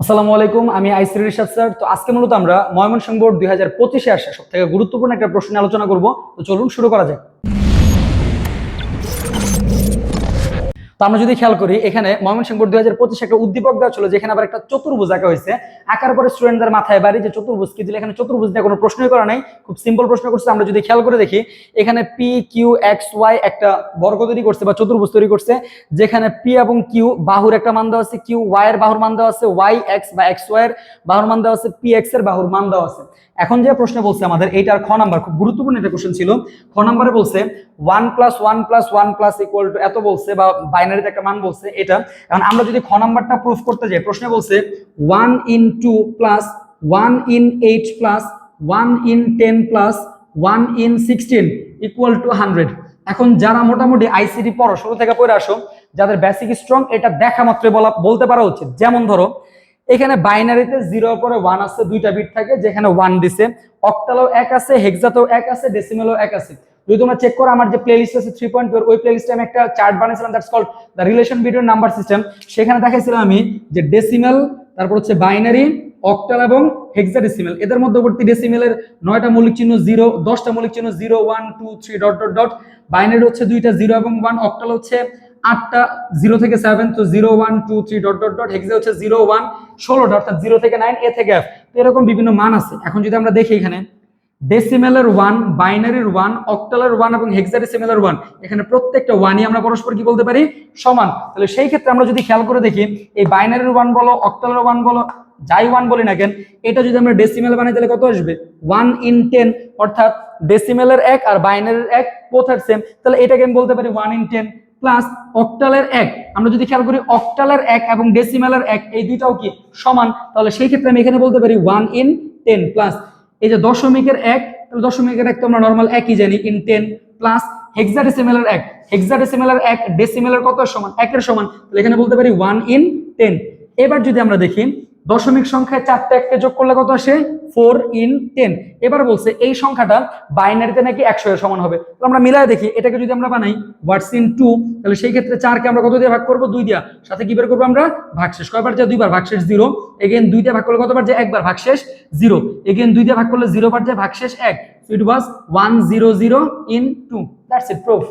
আসসালামু আলাইকুম, আমি আইসি রিশাদ স্যার। তো আজকে মূলত আমরা ময়মনসিংহ বোর্ড 2025-এ আসা সব থেকে গুরুত্বপূর্ণ একটা প্রশ্ন নিয়ে আলোচনা করব। তো চলুন শুরু করা যাক। তো আমরা যদি খেয়াল করি, এখানে ময়মনসিংহ বোর্ড 2025 একটা উদ্দীপক দেওয়া ছিল, যেখানে আবার একটা চতুর্ভুজ আঁকা হয়েছে। আঁকার পরে স্টুডেন্টদের মাথায় বাড়ি যে চতুর্ভুজ কি দিলে, এখানে চতুর্ভুজ নিয়ে কোনো প্রশ্নই করা নাই, খুব সিম্পল প্রশ্ন করছে। আমরা যদি খেয়াল করে দেখি, এখানে পি কিউ এক্স ওয়াই একটা বর্গ তৈরি করছে বা চতুর্ভুজ তৈরি করছে, যেখানে পি এবং কিউ বাহুর একটা মান দেওয়া আছে, কিউ ওয়াই এর বাহুর মান দেওয়া আছে, ওয়াই এক্স বা এক্স ওয়াই এর বাহুর মান দেওয়া আছে, পি এক্স এর বাহুর মান দেওয়া আছে। এখন যে প্রশ্ন বলছে আমাদের, এইটার খ নাম্বার, খুব গুরুত্বপূর্ণ একটা কোশ্চেন ছিল। খ নাম্বারে বলছে 1+1+1+ ইকুয়াল টু এত বলছে, বা বাইনারিতে একটা মান বলছে এটা। কারণ আমরা যদি খ নাম্বারটা প্রুফ করতে যাই, প্রশ্নে বলছে 1 in 2 plus 1 in 8 plus 1 in 10 plus 1 in 16 equal to 100। এখন যারা মোটামুটি আইসিটি পড়ো, শুরু থেকে পড়ে আসো, যাদের বেসিক স্ট্রং, এটা দেখা মাত্র বলতে পারা উচিত। যেমন ধরো, এখানে বাইনারিতে 0 পরে 1 আছে, দুইটা বিট থাকে, যেখানে 1 দিছে, অক্টালেও 1 আছে, হেক্সাতেও 1 আছে, ডেসিমেলও 1 আছে। যদি তোমরা চেক করো, আমার যে প্লেলিস্ট আছে 3.2, ওই প্লেলিস্টে আমি একটা চার্ট বানিয়েছিলাম, that's called the relation between number system. সেখানে দেখাইছিলাম আমি যে ডেসিমেল, তারপর হচ্ছে বাইনারি, অক্টাল এবং হেক্সাডেসিমেল, এদের মধ্যবর্তী ডেসিমেলের 9টা মৌলিক চিহ্ন 0, 10টা মৌলিক চিহ্ন 0 1 2 3 ডট ডট ডট। বাইনারি হচ্ছে 2টা 0 এবং 1, অক্টাল হচ্ছে 8টা 0 থেকে 7, তো 0 1 2 3 ডট ডট ডট। হেক্সা হচ্ছে 0 1 16টা, অর্থাৎ 0 থেকে 9, এ থেকে এফ। তো এরকম বিভিন্ন মান আছে। এখন যদি আমরা দেখি, এখানে ডেসিমেলের 1, বাইনারির 1, অক্টালের 1 এবং হেক্সাডেসিমেলের 1, এখানে প্রত্যেকটা 1ই আমরা পরস্পর কি বলতে পারি, সমান। তাহলে সেই ক্ষেত্রে আমরা যদি খেয়াল করে দেখি, এই বাইনারির 1 বলো, অক্টালের 1 বলো, যাই 1 বলি না কেন, এটা যদি আমরা ডেসিমেল বানাই তাহলে কত আসবে, 1 in 10, অর্থাৎ ডেসিমেলের 1 আর বাইনারির 1 বোথ আর সেম। তাহলে এটাকে আমি বলতে পারি 1 in 10 প্লাস অক্টালের 1। আমরা যদি খেয়াল করি, অক্টালের 1 এবং ডেসিমেলের 1 এই দুইটাও কি সমান, তাহলে সেই ক্ষেত্রে আমি এখানে বলতে পারি 1 in 10 প্লাস এই যে দশমিকের 1, তাহলে দশমিকের 1 তো আমরা নরমাল একই জানি, ইন 10 প্লাস হেক্সাডেসিমেলের 1, হেক্সাডেসিমেলের 1 ডেসিমেলের কত সমান, 1 এর সমান, তাহলে এখানে বলতে পারি 1 in 10। এবার যদি আমরা দেখি, দশমিক সংখ্যায় 4টা 1কে যোগ করলে কত আসে, 4 in 10। এবার বলছে এই সংখ্যাটা বাইনারিতে নাকি 100 এর সমান হবে। তো আমরা মিলায় দেখি, এটাকে যদি আমরা বানাই হোয়াটস ইন 2, তাহলে সেই ক্ষেত্রে 4কে আমরা কত দিয়ে ভাগ করব, 2 দিয়া, সাথে কি বের করবো আমরা, ভাগশেষ। কয়বার যায়, 2বার, ভাগশেষ 0। এগেইন 2 দিয়ে ভাগ করলে কতবার যায়, একবার, ভাগশেষ 0। এগেইন 2 দিয়ে ভাগ করলে 0 বার যায়, ভাগশেষ 1। So it was 100 in 2। That's it, proof.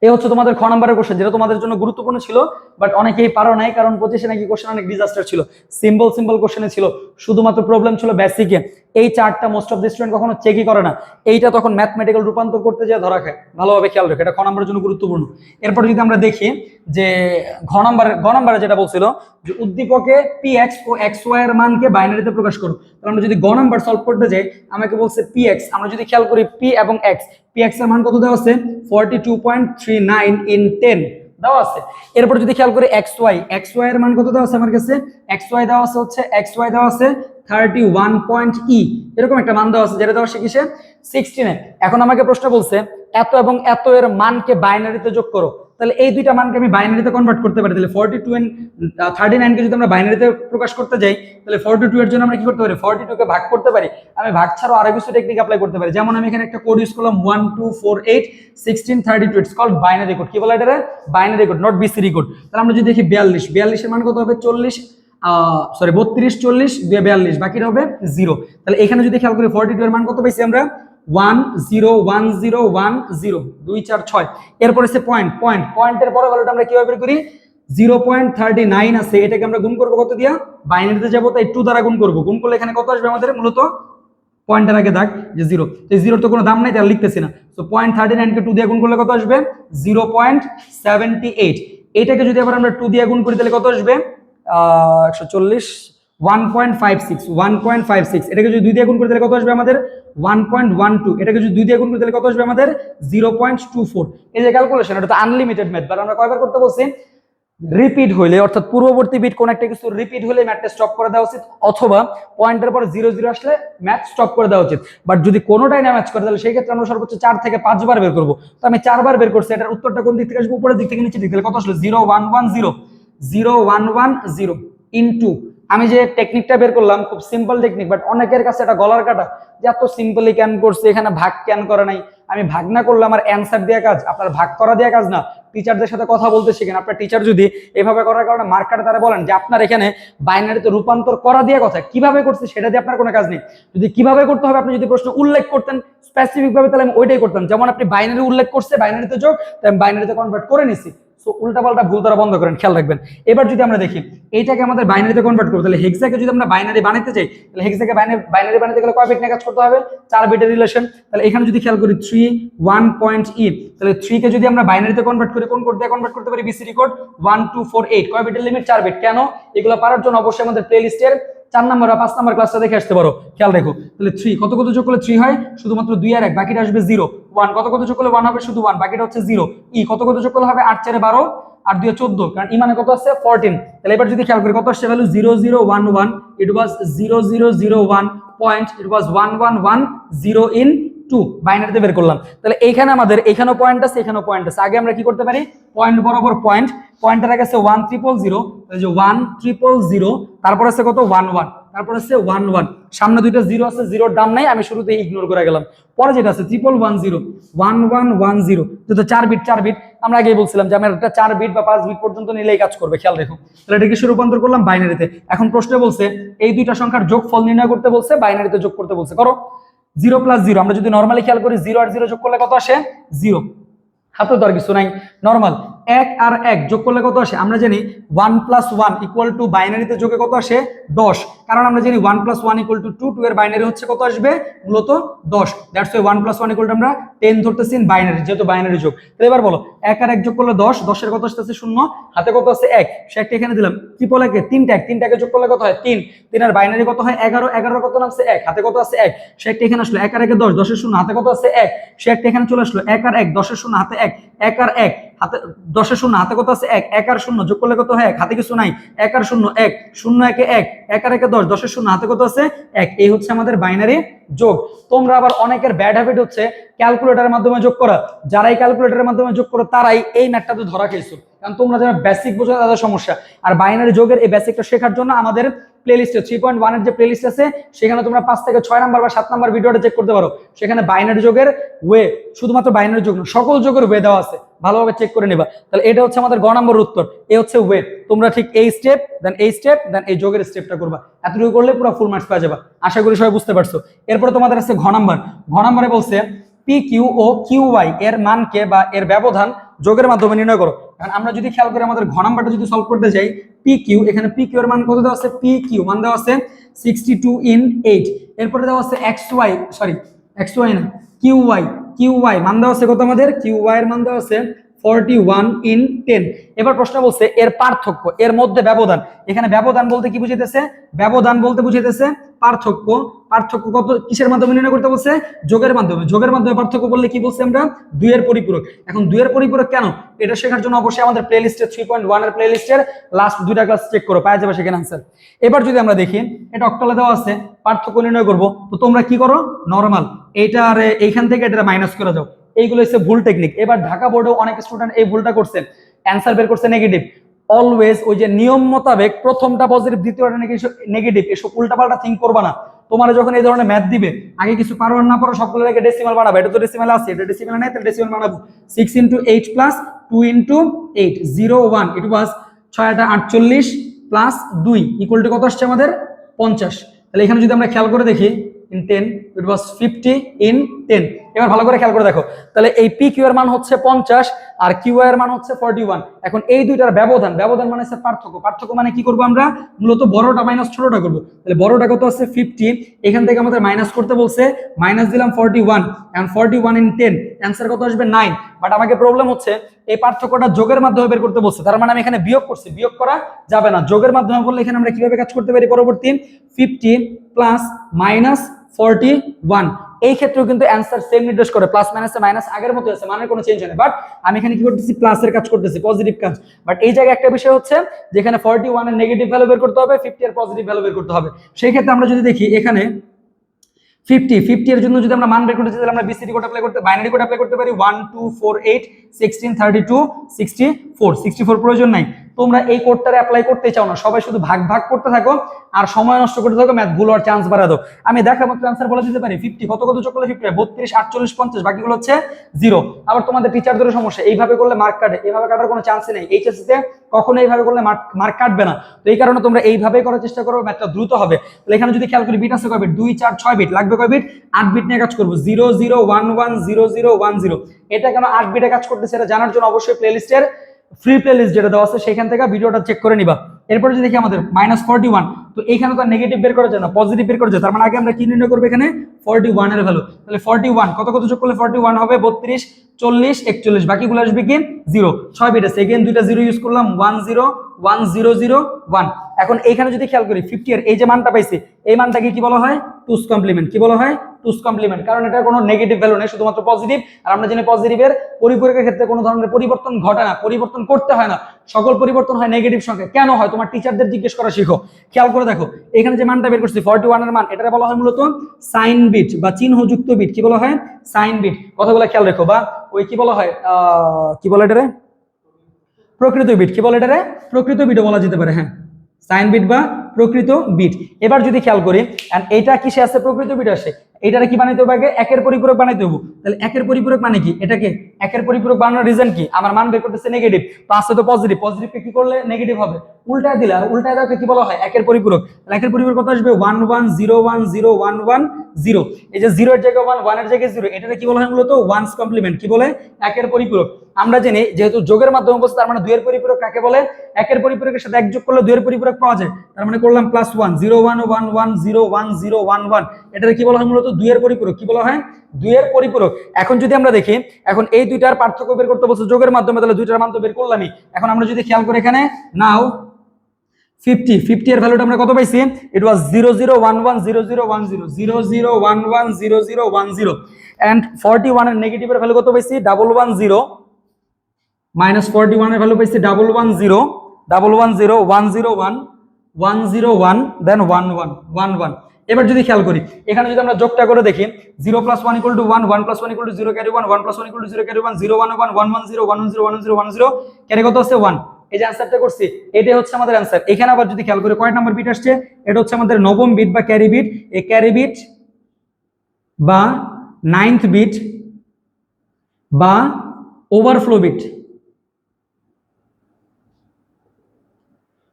এই হচ্ছে তোমাদের খ নাম্বারের কোশ্চেন, যেটা তোমাদের জন্য গুরুত্বপূর্ণ ছিল, বাট অনেকেই পারো নাই, কারণ 25-এ নাকি কোশ্চেন অনেক ডিজাস্টার ছিল, সিম্পল কোশ্চেনে ছিল, শুধুমাত্র প্রবলেম ছিল বেসিকে। এই চার্টটা মোস্ট অফ দি স্টুডেন্ট কখনো চেকই করে না, এইটা তখন ম্যাথমেটিক্যাল রূপান্তর করতে যা ধরা খায়। ভালোভাবে খেয়াল রেখে, এটা খ নাম্বারের জন্য গুরুত্বপূর্ণ। এরপর যদি আমরা দেখি যে গ নাম্বারে যেটা বলছিল যে উদ্দীপকে পি এক্স ও এক্স ওয়াই এর মানকে বাইনারিতে প্রকাশ করো, তাহলে আমরা যদি গ নাম্বার সলভ করতে যাই, আমাকে বলছে পি এক্স। আমরা যদি খেয়াল করি, পি এবং এক্স, পি এক্স এর মান কত দেওয়া আছে, 42.39 in 10 দেওয়া আছে। এরপর যদি খেয়াল করি এক্স ওয়াই এর মান কত দেওয়া আছে আমার কাছে, এক্স ওয়াই দেওয়া আছে হচ্ছে, এক্স ওয়াই দেওয়া আছে 31.e, এরকম একটা মান দেওয়া আছে, যেটা দেওয়া আছে কিসে, 16-এ। এখন আমাকে প্রশ্ন বলছে এত এবং এত এর মানকে বাইনারিতে যোগ করো, তাহলে এই দুইটা মানকে আমি বাইনারিতে কনভার্ট করতে পারি। তাহলে 42 and 39 কে যদি আমরা বাইনারিতে প্রকাশ করতে যাই, তাহলে 42 এর জন্য আমরা কি করতে পারি, 42 কে ভাগ করতে পারি। আমি ভাগ ছাড়াও আরো কিছু টেকনিক অ্যাপ্লাই করতে পারি, যেমন আমি এখানে একটা কোড ইউজ করলাম 1 2 4 8 16 32। It's called binary code. কি বলে এটা, binary code, not BCD code. তাহলে আমরা যদি দেখি 42 এর মান কত হবে, 32 40 2 42, বাকিটা হবে 0। তাহলে এখানে যদি খেয়াল করি 42 এর মান কত পাইছি আমরা, 1 0 1 0 1 0 2 4 6। এরপর আছে পয়েন্টের পরে ভ্যালুটা আমরা কিভাবে বের করি, 0.39 আছে, এটাকে আমরা গুণ করবো কত দিয়া, বাইনারিতে যাবো তাই 2 দ্বারা গুণ করবো। গুণ করলে এখানে কত আসবে আমাদের, মূলত পয়েন্টের আগে দাগ যে 0, এই 0 তো কোনো দাম নাই, তাহলে লিখতেছি না। তো 0.39 কে 2 দিয়ে গুণ করলে কত আসবে, 0.78। এটাকে যদি আবার আমরা 2 দিয়ে গুণ করি, তাহলে কত আসবে, 140 1.56। এটাকে যদি 2 দিয়ে গুণ করি তাহলে কত আসবে আমাদের, 1.12। এটাকে যদি 2 দিয়ে গুণ করি তাহলে কত আসবে আমাদের, 0.24। এই যে ক্যালকুলেশন, এটা তো আনলিমিটেড ম্যাথ, বাট আমরা কয়বার করতে বলছি, রিপিট হইলে, অর্থাৎ পূর্ববর্তী বিট কোন একটা কিছু রিপিট হলে ম্যাথটা স্টপ করে দেওয়া উচিত, অথবা পয়েন্টের পর 0 0 আসলে ম্যাথ স্টপ করে দেওয়া উচিত। বাট যদি কোনোটাই না ম্যাচ করে, তাহলে সেই ক্ষেত্রে আমরা সর্বোচ্চ 4 থেকে 5 বার বের করবো। তো আমি 4 বার বের করছি, এটার উত্তরটা কোন দিক থেকে আসবে, উপরের দিক থেকে নিচের দিক থেকে, কত আসলে 0110 ইনটু, আমি যে টেকনিকটা বের করলাম খুব সিম্পল টেকনিক, বাট অনেকের কাছে এটা গলার কাটা, যে এত সিম্পলি ক্যান করছে, এখানে ভাগ ক্যান করে নাই। আমি ভাগ না করলে আমার অ্যান্সার দেওয়া কাজ, আপনার ভাগ করা দেওয়া কাজ না। টিচারদের সাথে কথা বলতে শিখেন। আপনার টিচার যদি এভাবে করার কারণে মার্কার দ্বারা বলেন যে আপনার এখানে বাইনারিতে রূপান্তর করা দিয়ে কথা, কিভাবে করছে সেটা দিয়ে আপনার কোনো কাজ নেই। যদি কিভাবে করতে হবে আপনি যদি প্রশ্ন উল্লেখ করতেন স্পেসিফিক ভাবে, তাহলে আমি ওইটাই করতাম। যেমন আপনি বাইনারি উল্লেখ করছে, বাইনারিতে যোগ, তাই আমি বাইনারিতে কনভার্ট করে নিছি। সো উল্টাপাল্টা ভুল দ্বারা বন্ধ করেন, খেয়াল রাখবেন। এবার যদি আমরা দেখি এইটাকে আমাদের বাইনারিতে কনভার্ট করবো, তাহলে হেক্সাকে যদি আমরা বাইনারি বানাতে চাই, তাহলে হেক্সাকে বাইনারি বানাতে গেলে কয় বিট নিয়ে কাজ করতে হবে? 4 বিটের রিলেশন। তাহলে এখানে যদি খেয়াল করি 3 1.e, তাহলে 3 কে যদি আমরা বাইনারিতে কনভার্ট করি, কোন কোড দিয়ে কনভার্ট করতে পারি? BCD code 1 2 4 8। কয় বিটের লিমিট? 4 বিট। কেন? এগুলো পারার জন্য অবশ্যই আমাদের প্লে লিস্টের 4 নম্বর বা 5 নম্বর ক্লাসটা দেখে আসতে পারো। খেয়াল রেখো। তাহলে 3 কত কত যোগ করলে 3 হয়? শুধুমাত্র 2 আর 1, বাকিটা আসবে 0। 1 কত কত যোগ করলে 1 হবে? শুধু 1, বাকিটা হচ্ছে 0। ই কত কত যোগ করলে হবে? 8 4 12 আর 2 14, কারণ ই মানে কত আছে? 14। তাহলে এবার যদি খেয়াল করি কত আসছে value? 0011, it was 0001 point, it was 1110 in 2। বাইনারিতে বের করলাম। তাহলে এইখানে আমাদের এখানেও পয়েন্ট আছে, এখানেও পয়েন্ট আছে। আগে আমরা কি করতে পারি? পয়েন্ট বরাবর পয়েন্ট, পয়েন্টের আগে আছে 1000, তাহলে যে 1000, তারপর আছে কত? 11, তারপর আছে 11, সামনে দুইটা জিরো আছে, জিরোর দাম নাই, আমি শুরুতে ইগনোর করে গেলাম। পরে যেটা আছে 1110, 1110, যেহেতু 4 বিট 4 বিট, আমরা আগেই বলছিলাম যে আমার একটা 4 বিট বা 5 বিট পর্যন্ত নিলেই কাজ করবে। খেয়াল রেখো। তাহলে এটাকে রূপান্তর করলাম বাইনারিতে। এখন প্রশ্নে বলছে এই দুইটা সংখ্যার যোগফল নির্ণয় করতে বলছে, বাইনারিতে যোগ করতে বলছে। করো। 0 + 0, আমরা যদি নরমালি খেয়াল করি 0 আর 0 যোগ করলে কত আসে? 0। হাতে তো আর কিছু নাই, নরমাল। 1 আর 1 যোগ করলে কত আসে? আমরা জানি 1 + 1 = বাইনারিতে যোগে কত আসে? 10। কারণ আমরা জানি 1 + 1 = 2, 2 এর বাইনারি হচ্ছে কত আসবে? মূলত 10। দ্যাটস ওয়াই 1 + 1 = আমরা 10 ধরতেছি ইন বাইনারি, যেহেতু বাইনারি যোগ। তাহলে এবার বলো 1 আর 1 যোগ করলে 10, 10 এর কত আসছে? 0। হাতে কত আছে? 1, সে একটা এখানে দিলাম। ট্রিপল একে 3টাকে যোগ করলে কত হয়? 3, 3 এর বাইনারি কত হয়? 11, 11 কত নামছে? 1, হাতে কত আছে? 1, সে একটা এখানে আসলো। 1 আর 1 10, 10 এর 0, হাতে কত আছে? 1, সে একটা এখানে চলে আসলো। 1 আর 1 10 এর 0, হাতে 1, 1 আর 1 হাতে 10 এর 0, হাতে কত আছে? 1, 1 আর 0 যোগ করলে কত হয়? 1, হাতে কিছু নাই। 1 আর 0 1, 0 1 1, 1 আর 1 10, 10 এর 0, হাতে কত আছে? 1। এই হচ্ছে আমাদের বাইনারি যোগ। তোমরা আবার অনেকের ব্যাড হ্যাবিট হচ্ছে ক্যালকুলেটরের মাধ্যমে যোগ করা। যারা এই ক্যালকুলেটরের মাধ্যমে যোগ করো তারাই এই ম্যাথটাতে ধরা খেয়েছো, কারণ তোমরা যারা বেসিক বোঝো তাদের সমস্যা। আর বাইনারি যোগের এই বেসিকটা শেখার জন্য আমাদের প্লেলিস্টে 3.1 এর যে প্লেলিস্ট আছে, সেখানে তোমরা 5 থেকে 6 নাম্বার বা 7 নাম্বার ভিডিওটা চেক করতে পারো। সেখানে বাইনারি যোগের ওয়ে, শুধুমাত্র বাইনারি যোগ না, সকল যোগের ওয়ে দেওয়া আছে, ভালোভাবে চেক করে নেবা। তাহলে এটা হচ্ছে আমাদের গ নম্বর উত্তর। এই হচ্ছে ওয়ে। তোমরা ঠিক এই স্টেপ, দেন এই স্টেপ, দেন এই যোগের স্টেপটা করবা। এতটুকু করলে পুরো ফুল মার্কস পেয়ে যাবা। আশা করি সবাই বুঝতে পারছো। এরপরে তোমাদের আছে ঘ নাম্বার। ঘ নম্বরে বলছে P Q O Q Y এর মানকে বা এর ব্যবধান যোগের মাধ্যমে নির্ণয় করো। কারণ আমরা যদি খেয়াল করি আমাদের ঘ নাম্বারটা যদি সলভ করতে যাই, পি কিউ, এখানে পি কিউ এর মান কত দেওয়া আছে? পি কিউ মান দেওয়া আছে 62 ইন 8। এরপরে দেওয়া আছে এক্স ওয়াই না, কিউ ওয়াই মান দেওয়া আছে কত? আমাদের কিউ ওয়াই এর মান দেওয়া আছে 41 ইন 10। এবার প্রশ্ন বলছে এর পার্থক্য, এর মধ্যে ব্যবধান। এখানে ব্যবধান বলতে কি বুঝাইতেছে? ব্যবধান বলতে বুঝাইতেছে পার্থক্য। পার্থক্য কত কিসের মাধ্যমে নির্ণয় করতে বলছে? যোগের মাধ্যমে। যোগের মাধ্যমে পার্থক্য বললে কি বলছি আমরা? 2 এর পরিপূরক। এখন 2 এর পরিপূরক কেন, এটা শেখার জন্য অবশ্যই আমাদের প্লেলিস্টে 3.1 এর প্লেলিস্টের লাস্ট 2টা ক্লাস চেক করো, পাওয়া যাবে সেখানে आंसर। এবার যদি আমরা দেখি এটা অক্টালে দেওয়া আছে, পার্থক্য নির্ণয় করব, তো তোমরা কি করো? নরমাল এইটা আর এইখান থেকে এটা মাইনাস করে দাও। এইগুলো হচ্ছে ভুল টেকনিক। এবার ঢাকা বোর্ডেও অনেক স্টুডেন্ট এই ভুলটা করছে, অ্যান্সার বের করছে নেগেটিভ। অলওয়েজ ওই যে নিয়ম মোতাবেক প্রথমটা পজিটিভ, দ্বিতীয়টা নেগেটিভ, এসব উল্টাপাল্টা থিঙ্ক করবা না। তোমার যখন এই ধরনের ম্যাথ দিবে, আগে কিছু পারো না পারো সবগুলো রেখে ডেসিমাল বানাবে। এটা তো ডেসিমাল আছে, এটা ডেসিমাল নাই, তাহলে ডেসিমাল বানাবো। 6 × 8 + 2 × 8 01, ইট ওয়াজ 6 × 8 48 + 2 = কত আসছে আমাদের? 50। তাহলে এখানে যদি আমরা খেয়াল করে দেখি ইন 10, ইট ওয়াজ 50 ইন 10। এবার ভালো করে খেয়াল করে দেখো, তাহলে এই পি কিউ এর মান হচ্ছে 50 আর কিউ এর মান হচ্ছে 41। এখন এই দুইটার ব্যবধান, ব্যবধান মানে হচ্ছে পার্থক্য। পার্থক্য মানে কি করব আমরা? মূলত বড়টা মাইনাস ছোটটা করব। তাহলে বড়টা কত আছে? 50, এখান থেকে আমাদের মাইনাস করতে বলছে, মাইনাস দিলাম 41, এখন 41 ইন 10, অ্যানসার কত আসবে? 9। বাট আমাকে প্রবলেম হচ্ছে এই পার্থক্যটা যোগের মাধ্যমে বের করতে বলছে, তার মানে আমি এখানে বিয়োগ করছি, বিয়োগ করা যাবে না। যোগের মাধ্যমে বললে এখানে আমরা কিভাবে কাজ করতে পারি? পরবর্তী 50 + -41, এই ক্ষেত্রেও কিন্তু অ্যানসার সেম নির্দেশ করে, প্লাস মাইনাসে মাইনাস আগের মতো আছে, মানের কোনো চেঞ্জ হয়নি। বাট আমি এখানে কি করতেছি? প্লাসের কাজ করতেছি, পজিটিভ কাজ। বাট এই জায়গায় একটা বিষয় হচ্ছে যেখানে 41 এর নেগেটিভ ভ্যালু বের করতে হবে, 50 এর পজিটিভ ভ্যালু বের করতে হবে। সেই ক্ষেত্রে আমরা যদি দেখি এখানে 50 এর জন্য যদি আমরা মান বের করতে চাই, তাহলে আমরা বিসিডি কোড অ্যাপ্লাই করতে, বাইনারি কোড অ্যাপ্লাই করতে পারি। 1 2 4 8 16 32 64 প্রয়োজন নাই। তোমরা এই কোডটারে অ্যাপ্লাই করতে চাও না, সবাই শুধু ভাগ ভাগ করতে থাকো আর সময় নষ্ট করতে থাকো, ম্যাথ ভুল হওয়ার চান্স বাড়া দাও। আমি দেখা মাত্র আনসার বলে দিতে পারি 50 কত কত যোগ করলে 50 32 48 50, বাকিগুলো হচ্ছে জিরো। আবার তোমাদের টিচারদের সমস্যা, এইভাবে করলে মার্ক কাটে, এইভাবে কাটার কোনো চান্সই নেই, এইচএসসি তে কখনো এইভাবে করলে মার্ক কাটবে না। তো এই কারণে তোমরা এইভাবেই করার চেষ্টা করো, ম্যাথটা দ্রুত হবে। তাহলে এখানে যদি খেয়াল করি বিট আছে কয় বিট, 2 4 6 বিট, লাগবে কয় বিট, 8 বিট নিয়ে কাজ করব, 0 0 1 1 0 0 1 0। এটা কেন 8 বিটে কাজ করতেছে এটা জানার জন্য অবশ্যই প্লেলিস্টের ফ্রি প্লেলিস্ট যেটা দেওয়া আছে সেখান থেকে ভিডিওটা চেক করে নিবা। এরপর যদি দেখি আমাদের -41, তো এখানে তো নেগেটিভ বের করা যায় না, পজিটিভ বের করা যায়, তার মানে আগে আমরা কি নির্ণয় করব এখানে 41 এর ভ্যালু। তাহলে 41 কত কত যোগ করলে 41 হবে, 32 40 41, বাকিগুলো আসবে কি 0, 6 বিট আছে, এগেইন দুইটা 0 ইউজ করলাম, 1 0 1 0 0 1। এখন এইখানে যদি খেয়াল করি 50 এর এই যে মানটা পাইছি, এই মানটাকে কি বলা হয়, টুস কমপ্লিমেন্ট। কি বলা হয়, টুস কমপ্লিমেন্ট, কারণ এটার কোনো নেগেটিভ ভ্যালু নেই, শুধুমাত্র পজিটিভ। আর আমরা জানি পজিটিভের পরিপূরকের ক্ষেত্রে কোনো ধরনের পরিবর্তন ঘটে না, পরিবর্তন করতে হয় না, সকল পরিবর্তন হয় নেগেটিভ সংখ্যা। কেন হয় তোমার টিচারদের জিজ্ঞেস করা শিখো। খেয়াল করে দেখো এখানে যে মানটা বের করছি 41 এর মান, এটা বলা হয় মূলত সাইন বিট বা চিহ্নযুক্ত বিট। কি বলা হয়, সাইন বিট। কথাগুলো খেয়াল রেখো। বা ওই কি বলা হয়, কি বলে এটারে, প্রকৃত বিট। কি বলে এটারে, প্রকৃত বিটও বলা যেতে পারে, হ্যাঁ, সাইন বিট বা প্রকৃত বিট। এবার যদি খেয়াল করি এটা কিসে আছে, প্রকৃত বিট আসে, এটারে কি বানাইতে হবে আগে, একের পরিপূরক বানাইতে হবে। তাহলে একের পরিপূরক মানে কি, এটাকে একের পরিপূরক বানানোর রিজন কি, আমার মান বের করতেছে নেগেটিভ, তো আসছে তো পজিটিভ, পজিটিভকে কি করলে নেগেটিভ হবে, উল্টায় দিলে, আর উল্টায় দেওয়াকে কি বলা হয়, একের পরিপূরক। তাহলে একের পরিপূরক কত আসবে, 1 1 0 1 0 1 1 0। এই যে 0 এর জায়গায় 1 1 এর জায়গায় 0, এটাকে কি বলা হয় মূলত ওয়ানস কমপ্লিমেন্ট। কি বলে, একের পরিপূরক। আমরা জানি যেহেতু যোগের মাধ্যমে বলছে, তার মানে 2 এর পরিপূরক কাকে বলে, একের পরিপূরকের সাথে 1 যোগ করলে 2 এর পরিপূরক পাওয়া যায়, তার মানে করলাম +1 0 1 1 1 0 1 0 1 1। এটাকে কি বলা হয় মূলত 2 এর পরিপূরক। কি বলা হয়, 2 এর পরিপূরক। এখন যদি আমরা দেখি, এখন এই দুইটার পার্থক্য বের করতে বলছে যোগের মাধ্যমে, তাহলে দুইটার মান তো বের করলামই। এখন আমরা যদি খেয়াল করি এখানে নাও 50 এর ভ্যালুটা আমরা কত পাইছি, ইট ওয়াজ 0 0 1 1 0 0 1 0 0 0 1 1 0 0 1 0। এন্ড 41 এর নেগেটিভ এর ভ্যালু কত পাইছি, 1 1 0, -41 এর ভ্যালু পাইছি 1 1 0 1 1 0 1 0 1 1 0 1 দেন 1 1 1 1। এবার যদি খেয়াল করি এখানে যদি আমরা যোগটা করে দেখি, 0 + 1 = 1 1 + 1 = 0 ক্যারি 1 1 + 1 = 0 ক্যারি 1 0 1 1 1 1 0 1 1 0 1 0 1 0 ক্যারি কত আছে 1। এই যে অ্যানসারটা করছি, এটাই হচ্ছে আমাদের অ্যানসার। এখানে আবার যদি খেয়াল করি কয় নাম্বার বিট আসছে, এটা হচ্ছে আমাদের নবম বিট বা ক্যারি বিট। এই ক্যারি বিট বা 9th বিট বা ওভারফ্লো বিট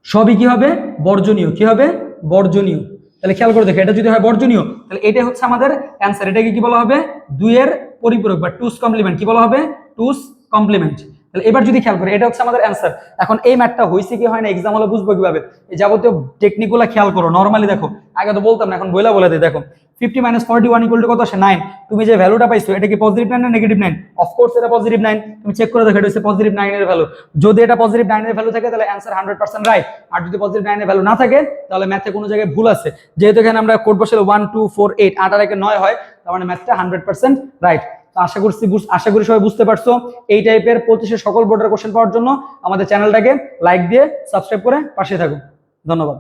সবই কি হবে, বর্জনীয়। কি হবে, বর্জনীয়। তাহলে খেয়াল করে দেখো, এটা যদি হয় বর্জনীয়, তাহলে এটাই হচ্ছে আমাদের অ্যানসার। এটাকে কি বলা হবে, 2 এর পরিপূরক বা টুস কমপ্লিমেন্ট। কি বলা হবে, টুস কমপ্লিমেন্ট। তাহলে এবার যদি খেয়াল করি এটা হচ্ছে আমাদের অ্যানসার। এখন এই ম্যাথটা হয়েছে কি হয় না এক্সাম হলে বুঝবো কিভাবে, এই যাবতীয় টেকনিকগুলো খেয়াল করো। নরমালি দেখো, আগে তো বলতাম না, এখন বলে দিই। দেখো 50 - 41 = কত আসে, 9। তুমি যে ভ্যালুটা পাইছো এটা কি পজিটিভ 9 না নেগেটিভ 9? অফকোর্স এটা পজিটিভ 9। তুমি চেক করে দেখো, এটা হচ্ছে পজিটিভ 9 এর ভ্যালু। যদি এটা পজিটিভ 9 এর ভ্যালু থাকে তাহলে অ্যানসার 100% রাইট। আর যদি পজিটিভ 9 এর ভ্যালু না থাকে তাহলে ম্যাথে কোনো জায়গায় ভুল আছে। যেহেতু এখানে আমরা কোড বসালে 1 2 4 8 8 আর 1 9 হয়, তার মানে ম্যাথটা 100% রাইট। তো আশা করি সবাই বুঝতে পারছো। এই টাইপের 25 সকল বোর্ডের কোশ্চেন পাওয়ার জন্য আমাদের চ্যানেলটাকে লাইক দিয়ে সাবস্ক্রাইব করে পাশে থাকুন। ধন্যবাদ।